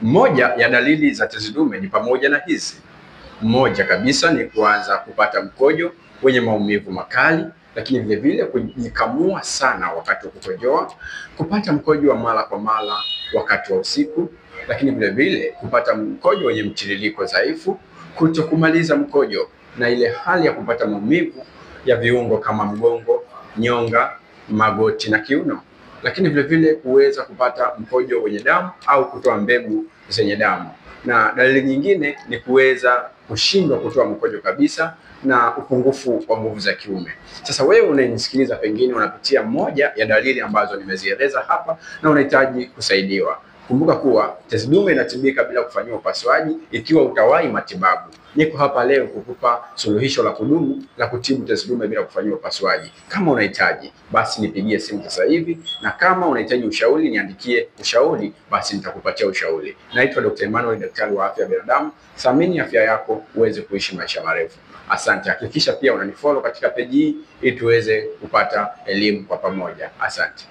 Moja ya dalili za tezi dume ni pamoja na hizi. Moja kabisa ni kuanza kupata mkojo wenye maumivu makali, lakini vile vile kujikamua sana wakati wa kukojoa, kupata mkojo wa mara kwa mara wakati wa usiku, lakini vile vile kupata mkojo wenye mtiririko dhaifu, kutokumaliza mkojo na ile hali ya kupata maumivu ya viungo kama mgongo, nyonga, magoti na kiuno, lakini vile vile kuweza kupata mkojo wenye damu au kutoa mbegu zenye damu. Na dalili nyingine ni kuweza kushindwa kutoa mkojo kabisa na upungufu wa nguvu za kiume. Sasa wewe unayenisikiliza, pengine unapitia moja ya dalili ambazo nimezieleza hapa na unahitaji kusaidiwa. Kumbuka kuwa tezi dume inatibika bila kufanyiwa upasuaji ikiwa utawahi matibabu. Niko hapa leo kukupa suluhisho la kudumu la kutibu tezi dume bila kufanyiwa upasuaji. Kama unahitaji, basi nipigie simu sasa hivi, na kama unahitaji ushauri, niandikie ushauri, basi nitakupatia ushauri. Naitwa Dr. Emmanuel, daktari wa afya ya binadamu. Thamini afya yako uweze kuishi maisha marefu. Asante. Hakikisha pia unanifollow katika peji hii ili tuweze kupata elimu kwa pamoja. Asante.